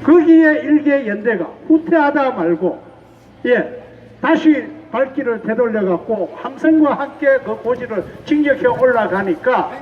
거기에 일개 연대가 후퇴하다 말고 다시 발길을 되돌려 갖고 함성과 함께 그 고지를 진격해 올라가니까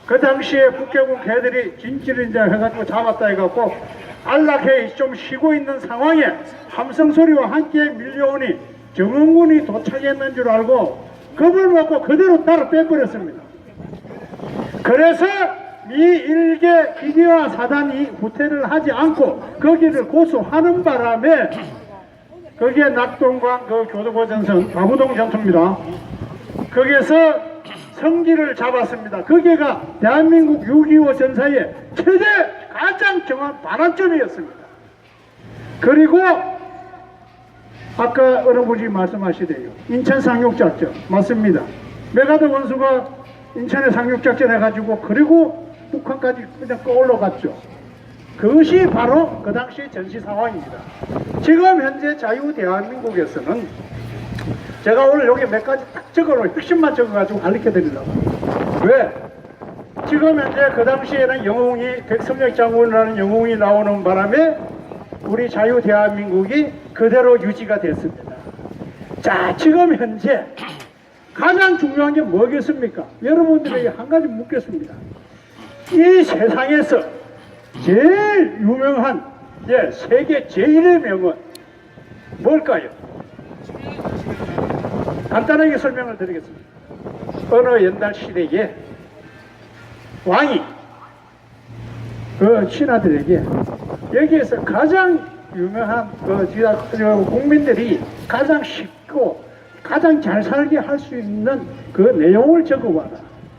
그 당시에 북해군 개들이 진질인자 해가지고 잡았다 해갖고 안락해 좀 쉬고 있는 상황에 함성 소리와 함께 밀려오니 정원군이 도착했는 줄 알고 겁을 먹고 그대로 따라 빼버렸습니다. 그래서 이 일개 기계화 사단이 후퇴를 하지 않고 거기를 고수하는 바람에 거기에 낙동강 그 교도보전선 바부동 전투입니다. 거기에서 성기를 잡았습니다. 거기가 대한민국 6.25 전사의 최대 가장 정확한 반환점이었습니다. 그리고 아까 어느 분이 말씀하시대요. 인천 상륙작전 맞습니다. 메가드 원수가 인천에 상륙작전 해가지고 그리고 북한까지 그냥 끌어올라 갔죠. 그것이 바로 그 당시 전시 상황입니다. 지금 현재 자유 대한민국에서는 제가 오늘 여기 몇 가지 딱 적어놓은 핵심만 적어가지고 가르쳐 드리려고. 왜? 지금 현재 그 당시에는 영웅이 백성역 장군이라는 영웅이 나오는 바람에 우리 자유 대한민국이 그대로 유지가 됐습니다. 자, 지금 현재 가장 중요한 게 뭐겠습니까? 여러분들에게 한 가지 묻겠습니다. 이 세상에서 제일 유명한 세계 제1의 명은 뭘까요? 간단하게 설명을 드리겠습니다. 어느 옛날 시대에 왕이 그 신하들에게 여기에서 가장 유명한 국민들이 가장 쉽고 가장 잘 살게 할 수 있는 그 내용을 적어와라.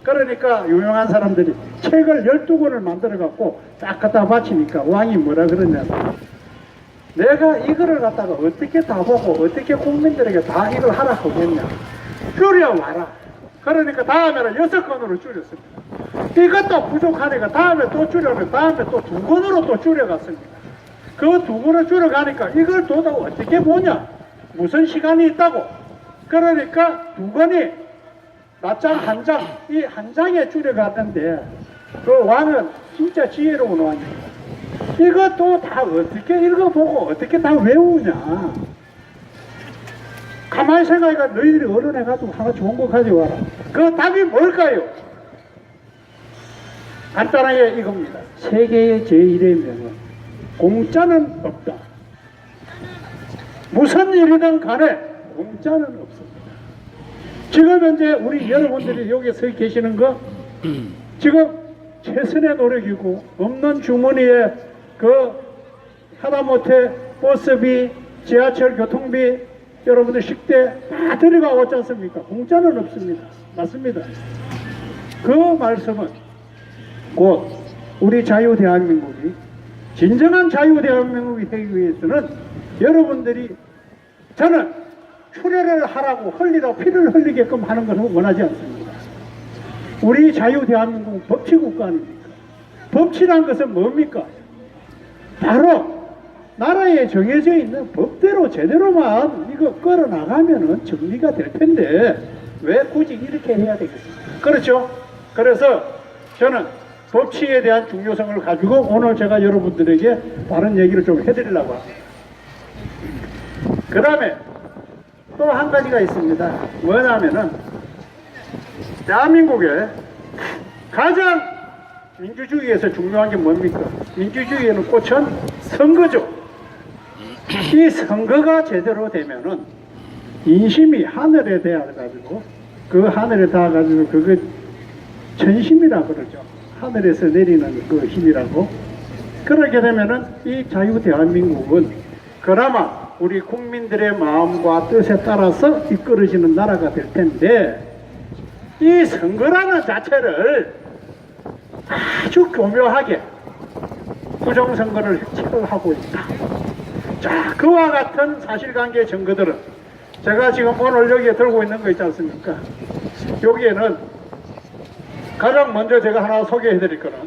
그러니까 유명한 사람들이 책을 12권을 만들어 갖고 딱 갖다 바치니까 왕이 뭐라 그러냐면 내가 이거를 갖다가 어떻게 다 보고 어떻게 국민들에게 다 이걸 하라 하겠냐, 줄여와라. 그러니까 다음에는 6권으로 줄였습니다. 이것도 부족하니까 다음에 또 줄여면 다음에 또 2권으로 또 줄여갔습니다. 그 2권을 줄여가니까 이걸 도대체 어떻게 보냐, 무슨 시간이 있다고. 그러니까 2권이 낮장 한 장, 이 한 장에 줄여갔는데 그 왕은 진짜 지혜로운 왕입니다. 이것도 다 어떻게 읽어보고 어떻게 다 외우냐. 가만히 생각해가 너희들이 어른해가지고 하나 좋은 거 가져와라. 그 답이 뭘까요? 간단하게 이겁니다. 세계의 제1의 명은 공짜는 없다. 무슨 일이든 간에 공짜는 없습니다. 지금 현재 우리 여러분들이 여기 서 계시는 거 지금 최선의 노력이고 없는 주머니에 그 하다못해 버스비, 지하철 교통비 여러분들 식대 다 들어가고 있지 않습니까? 공짜는 없습니다. 맞습니다. 그 말씀은 곧 우리 자유 대한민국이 진정한 자유 대한민국이 되기 위해서는 여러분들이 저는 출혈을 하라고 흘리라고 피를 흘리게끔 하는 것을 원하지 않습니다. 우리 자유 대한민국은 법치국가 아닙니까? 법치란 것은 뭡니까? 바로 나라에 정해져 있는 법대로 제대로만 이거 끌어나가면은 정리가 될 텐데 왜 굳이 이렇게 해야 되겠습니까? 그렇죠? 그래서 저는 법치에 대한 중요성을 가지고 오늘 제가 여러분들에게 다른 얘기를 좀 해드리려고 합니다. 그 다음에 또 한 가지가 있습니다. 뭐냐면은 대한민국에 가장 민주주의에서 중요한 게 뭡니까? 민주주의에는 꽃은 선거죠. 이 선거가 제대로 되면은 인심이 하늘에 닿아가지고 그 하늘에 닿아가지고 그거 천심이라 그러죠. 하늘에서 내리는 그 힘이라고. 그렇게 되면은 이 자유 대한민국은 그나마 우리 국민들의 마음과 뜻에 따라서 이끌어지는 나라가 될 텐데 이 선거라는 자체를 아주 교묘하게 부정선거를 치료하고 있다. 자, 그와 같은 사실관계 증거들은 제가 지금 오늘 여기에 들고 있는 거 있지 않습니까? 여기에는 가장 먼저 제가 하나 소개해 드릴 거는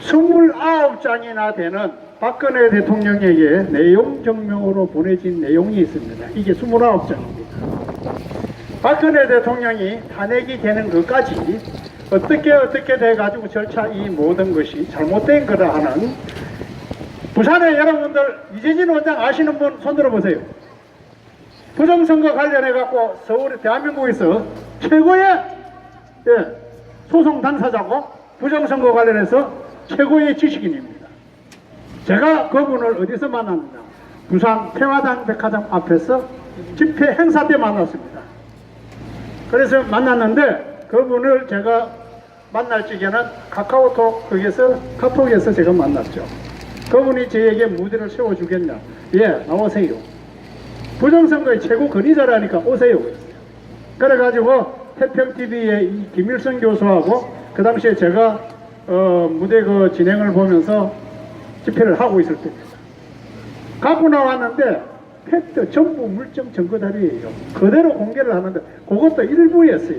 29장이나 되는 박근혜 대통령에게 내용 증명으로 보내진 내용이 있습니다. 이게 29장입니다. 박근혜 대통령이 탄핵이 되는 것까지 어떻게 돼가지고 절차 이 모든 것이 잘못된 거라 하는 부산의 여러분들 이재진 원장 아시는 분 손 들어보세요. 부정선거 관련해갖고 서울 대한민국에서 최고의 소송 당사자고 부정선거 관련해서 최고의 지식인입니다. 제가 그분을 어디서 만났느냐, 부산 평화당 백화점 앞에서 집회 행사 때 만났습니다. 그래서 만났는데 그분을 제가 만날 적에는 카톡에서 제가 만났죠. 그분이 저에게 무대를 세워주겠냐, 예, 나오세요. 부정선거의 최고 권위자라니까 오세요. 그래가지고 태평TV의 이 김일성 교수하고 그 당시에 제가 무대 그 진행을 보면서 집회를 하고 있을 때입니다. 갖고 나왔는데 팩트 전부 물증 증거다리예요. 그대로 공개를 하는데 그것도 일부였어요.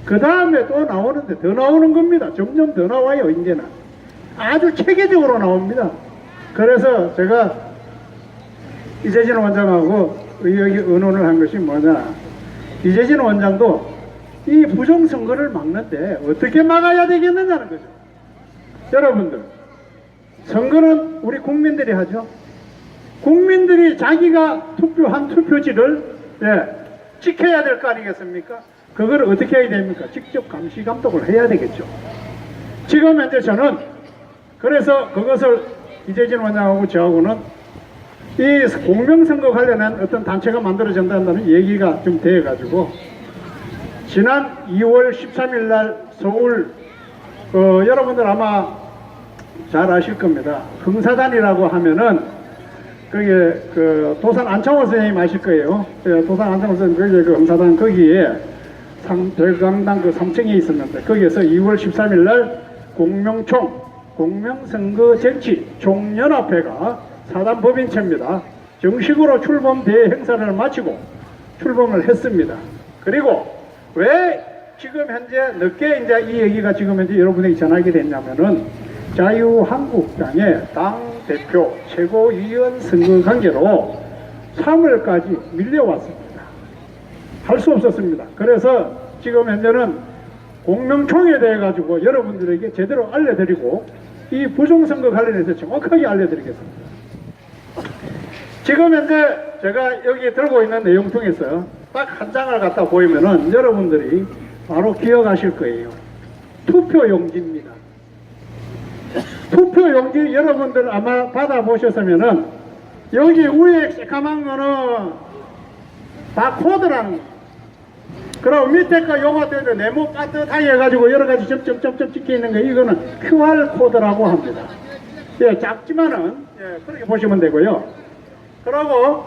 그 다음에 또 나오는데 더 나오는 겁니다. 점점 더 나와요. 이제는 아주 체계적으로 나옵니다. 그래서 제가 이재진 원장하고 여기 의논을 한 것이 뭐냐, 이재진 원장도 이 부정선거를 막는데 어떻게 막아야 되겠느냐는 거죠. 여러분들, 선거는 우리 국민들이 하죠. 국민들이 자기가 투표한 투표지를 지켜야 될 거 아니겠습니까? 그걸 어떻게 해야 됩니까? 직접 감시 감독을 해야 되겠죠. 지금 현재 저는 그래서 그것을 이재진 원장하고 저하고는 이 공명선거 관련한 어떤 단체가 만들어진다는 얘기가 좀 돼가지고 지난 2월 13일 날 서울 여러분들 아마 잘 아실 겁니다. 금사단이라고 하면은 그게 그 도산 안창호 선생님 아실 거예요. 도산 안창호 선생님 거기에 그 금사단 거기에 별강당 그 3층에 있었는데 거기에서 2월 13일 날 공명선거 정치 총연합회가 사단법인체입니다. 정식으로 출범 대회 행사를 마치고 출범을 했습니다. 그리고 왜 지금 현재 늦게 이제 이 얘기가 지금 현재 여러분에게 전하게 됐냐면은 자유한국당의 당대표 최고위원 선거 관계로 3월까지 밀려왔습니다. 할 수 없었습니다. 그래서 지금 현재는 공명총에 대해 가지고 여러분들에게 제대로 알려드리고 이 부정선거 관련해서 정확하게 알려드리겠습니다. 지금 현재 제가 여기 들고 있는 내용 중에서 딱 한 장을 갖다 보이면은 여러분들이 바로 기억하실 거예요. 투표용지입니다. 투표용지 여러분들 아마 받아보셨으면은 여기 위에 새까만 거는 바코드라는 거. 그럼 밑에 거 요거 때문에 네모 빠듯하게 해가지고 여러 가지 점점점점 찍혀 있는 거 이거는 QR코드라고 합니다. 예, 작지만은 그렇게 보시면 되고요. 그리고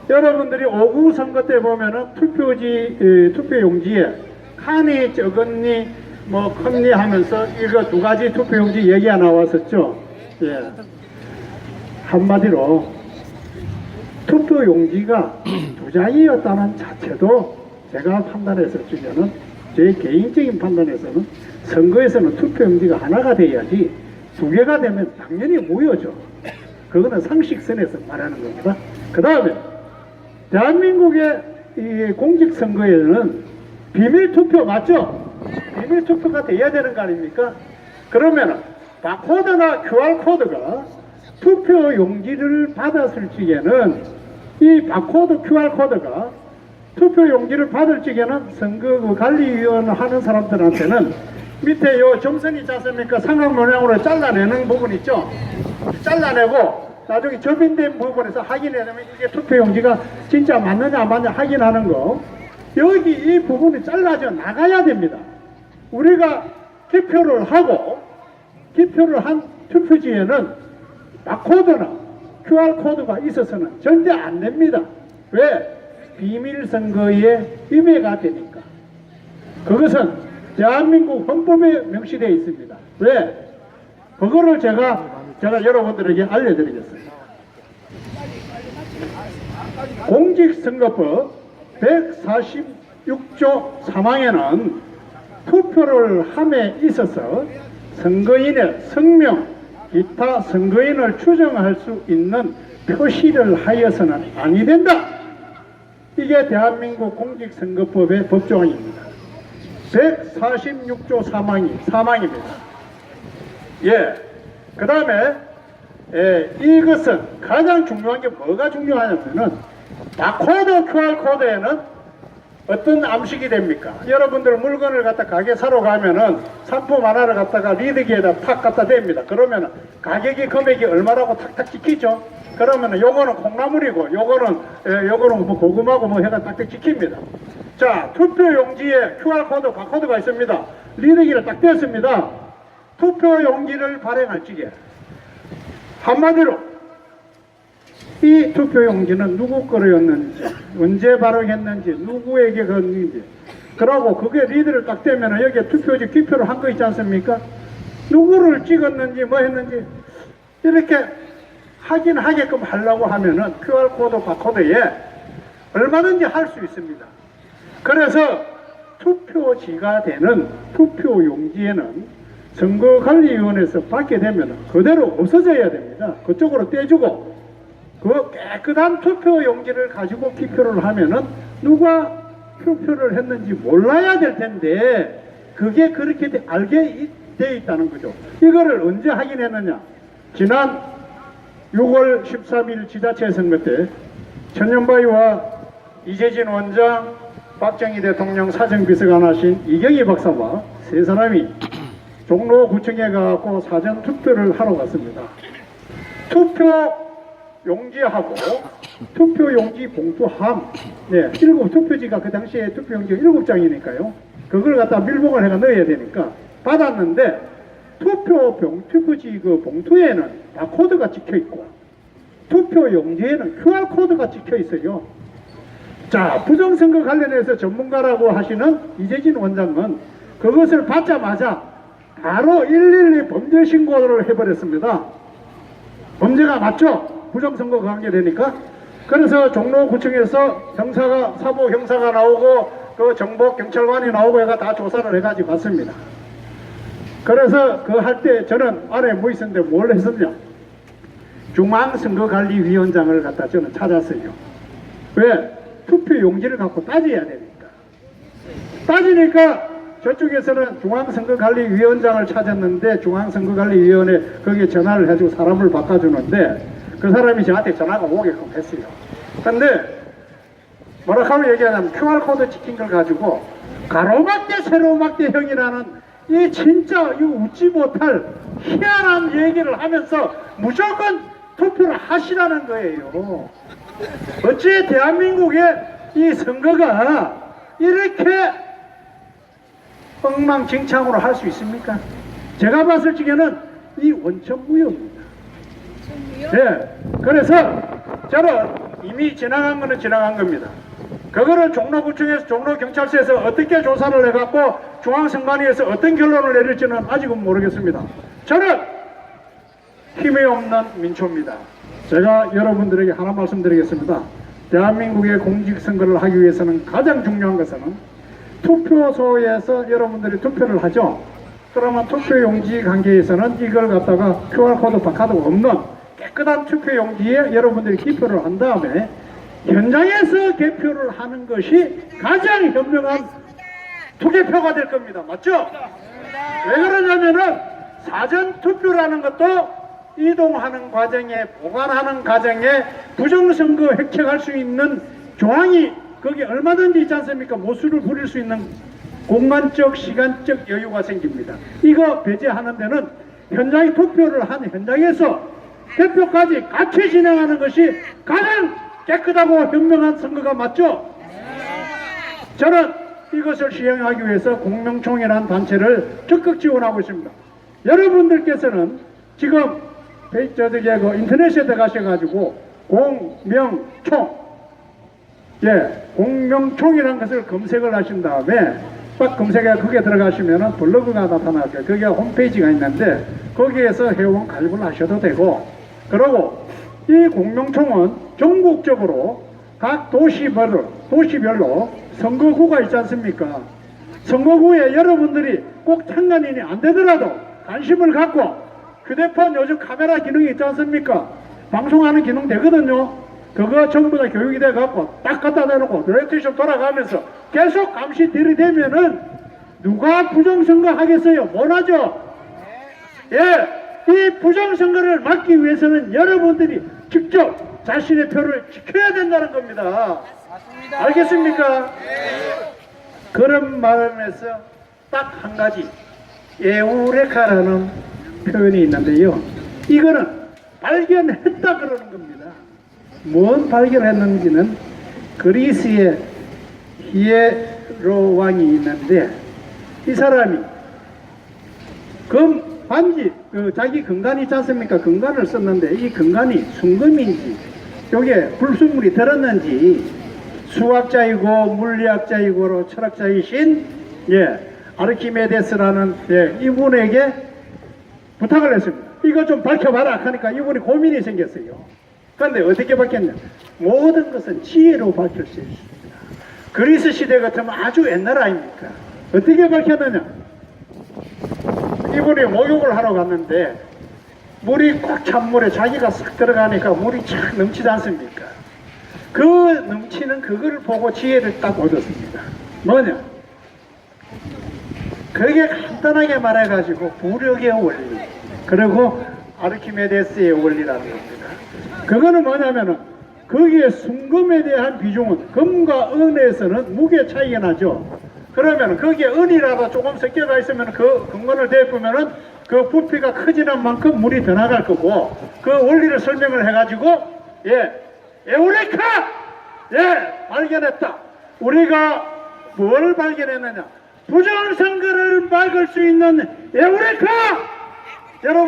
여러분들이 5구 선거 때 보면은 투표용지에 칸이 적었니 뭐 컸니 하면서 이거 두 가지 투표용지 얘기가 나왔었죠. 예. 한마디로 투표용지가 두 장이었다는 자체도 제가 판단했을 적에는 제 개인적인 판단에서는 선거에서는 투표용지가 하나가 돼야지 두 개가 되면 당연히 무효죠. 그거는 상식선에서 말하는 겁니다. 그 다음에 대한민국의 이 공직선거에는 비밀투표 맞죠? 비밀투표가 돼야 되는 거 아닙니까? 그러면 바코드나 QR코드가 투표용지를 받았을 적에는 이 바코드 QR코드가 투표용지를 받을 적에는 선거관리위원 하는 사람들한테는 밑에 요 점선이 있지 않습니까? 삼각 모양으로 잘라내는 부분 있죠? 잘라내고 나중에 접인된 부분에서 확인해내면 이게 투표용지가 진짜 맞느냐 안 맞느냐 확인하는 거, 여기 이 부분이 잘라져 나가야 됩니다. 우리가 기표를 한 투표지에는 바코드나 QR코드가 있어서는 절대 안 됩니다. 왜? 비밀선거에 위배가 되니까. 그것은 대한민국 헌법에 명시되어 있습니다. 왜? 그거를 제가 여러분들에게 알려드리겠습니다. 공직선거법 146조 3항에는 투표를 함에 있어서 선거인의 성명, 기타 선거인을 추정할 수 있는 표시를 하여서는 아니 된다. 이게 대한민국 공직선거법의 법조항입니다. 146조 사망입니다. 예. 그 다음에 이것은 가장 중요한 게 뭐가 중요하냐면은 바코드 QR코드에는 어떤 암식이 됩니까? 여러분들 물건을 갖다 가게 사러 가면은 상품 하나를 갖다가 리드기에다 탁 갖다 댑니다. 그러면은 가격이 금액이 얼마라고 탁탁 찍히죠? 그러면은 요거는 콩나물이고 요거는 뭐 고구마고 뭐 해가 딱딱 찍힙니다. 자, 투표 용지에 QR코드 바코드가 있습니다. 리드기를 딱 댔습니다. 투표 용지를 발행할 적에 한마디로 이 투표용지는 누구 거였는지, 언제 발행했는지, 누구에게 건지, 그러고 그게 리드를 딱 대면 여기에 투표지 기표를 한 거 있지 않습니까? 누구를 찍었는지 뭐 했는지 이렇게 확인하게끔 하려고 하면은 QR코드 바코드에 얼마든지 할 수 있습니다. 그래서 투표지가 되는 투표용지에는 선거관리위원회에서 받게 되면 그대로 없어져야 됩니다. 그쪽으로 떼주고 그 깨끗한 투표용지를 가지고 기표를 하면은 누가 투표를 했는지 몰라야 될 텐데 그게 그렇게 알게 돼 있다는 거죠. 이거를 언제 확인했느냐? 지난 6월 13일 지자체 선거 때 천연바위와 이재진 원장, 박정희 대통령 사정비서관 하신 이경희 박사와 세 사람이 종로구청에 가고 사전 투표를 하러 갔습니다. 투표 용지하고 투표 용지 봉투함, 투표지가 그 당시에 투표 용지가 7장이니까요. 그걸 갖다 밀봉을 해가 넣어야 되니까 받았는데 투표지 그 봉투에는 바코드가 찍혀 있고 투표 용지에는 QR코드가 찍혀 있어요. 자, 부정선거 관련해서 전문가라고 하시는 이재진 원장은 그것을 받자마자 바로 112 범죄 신고를 해버렸습니다. 범죄가 맞죠? 부정선거 관계되니까. 그래서 종로구청에서 사보 형사가 나오고 그 정보 경찰관이 나오고 해가 다 조사를 해가지고 왔습니다. 그래서 그 할 때 저는 안에 뭐 있었는데 뭘 했었냐? 중앙선거관리위원장을 갖다 저는 찾았어요. 왜? 투표 용지를 갖고 따져야 되니까. 따지니까 저쪽에서는 중앙선거관리위원장을 찾았는데 중앙선거관리위원회 거기에 전화를 해주고 사람을 바꿔주는데 그 사람이 저한테 전화가 오게끔 했어요. 근데 뭐라고 얘기하냐면 QR코드 찍힌 걸 가지고 가로막대 세로막대형이라는 이 진짜 이 웃지 못할 희한한 얘기를 하면서 무조건 투표를 하시라는 거예요. 어찌 대한민국의 이 선거가 이렇게 엉망진창으로 할 수 있습니까? 제가 봤을 적에는 이 원천무효입니다. 네, 그래서 저는 이미 지나간 거는 지나간 겁니다. 그거를 종로구청에서 종로경찰서에서 어떻게 조사를 해갖고 중앙선관위에서 어떤 결론을 내릴지는 아직은 모르겠습니다. 저는 힘이 없는 민초입니다. 제가 여러분들에게 하나 말씀드리겠습니다. 대한민국의 공직선거를 하기 위해서는 가장 중요한 것은 투표소에서 여러분들이 투표를 하죠. 그러면 투표용지 관계에서는 이걸 갖다가 QR코드 바카드가 없는 깨끗한 투표용지에 여러분들이 기표를 한 다음에 현장에서 개표를 하는 것이 가장 현명한 투개표가 될 겁니다. 맞죠? 왜 그러냐면은 사전투표라는 것도 이동하는 과정에 보관하는 과정에 부정선거 획책할 수 있는 조항이 거기 얼마든지 있지 않습니까? 모수를 부릴 수 있는 공간적 시간적 여유가 생깁니다. 이거 배제하는 데는 현장에 투표를 한 현장에서 개표까지 같이 진행하는 것이 가장 깨끗하고 현명한 선거가 맞죠? 저는 이것을 시행하기 위해서 공명총이라는 단체를 적극 지원하고 있습니다. 여러분들께서는 지금 인터넷에 들어가셔가지고 공명총이라는 것을 검색을 하신 다음에 딱 검색해 거기에 들어가시면은 블로그가 나타나요. 거기에 홈페이지가 있는데 거기에서 회원 가입을 하셔도 되고, 그리고 이 공명총은 전국적으로 각 도시별로 선거구가 있지 않습니까? 선거구에 여러분들이 꼭 상관이 안 되더라도 관심을 갖고 휴대폰 요즘 카메라 기능이 있지 않습니까? 방송하는 기능 되거든요. 그거 전부 다 교육이 돼갖고 딱 갖다 대놓고 롤레이션 돌아가면서 계속 감시 들이대면은 누가 부정선거 하겠어요? 못 하죠? 예, 이 부정선거를 막기 위해서는 여러분들이 직접 자신의 표를 지켜야 된다는 겁니다. 알겠습니까? 그런 마음에서 딱 한 가지 에우레카라는 표현이 있는데요. 이거는 발견했다 그러는 겁니다. 뭔 발견했는지는 그리스의 히에로 왕이 있는데 이 사람이 반지 자기 금관 있지 않습니까? 금관을 썼는데 이 금관이 순금인지 여기에 불순물이 들었는지 수학자이고 물리학자이고 철학자이신 아르키메데스라는 이분에게 부탁을 했습니다. 이거 좀 밝혀봐라 하니까 이분이 고민이 생겼어요. 그런데 어떻게 밝혔냐? 모든 것은 지혜로 밝힐 수 있습니다. 그리스 시대 같으면 아주 옛날 아닙니까? 어떻게 밝혔느냐? 이분이 목욕을 하러 갔는데 물이 꽉 찬 물에 자기가 싹 들어가니까 물이 쫙 넘치지 않습니까? 그 넘치는 그거를 보고 지혜를 딱 얻었습니다. 뭐냐? 그게 간단하게 말해가지고 부력의 원리 그리고 아르키메데스의 원리라는 겁니다. 그거는 뭐냐면은 거기에 순금에 대한 비중은 금과 은에서는 무게 차이가 나죠. 그러면 거기에 은이라도 조금 섞여가 있으면 그 금관을 대보면은 그 부피가 커지는 만큼 물이 더 나갈 거고 그 원리를 설명을 해가지고 에우레카 발견했다. 우리가 뭘 발견했느냐? 부정선거를 막을 수 있는 에우레카! 여러분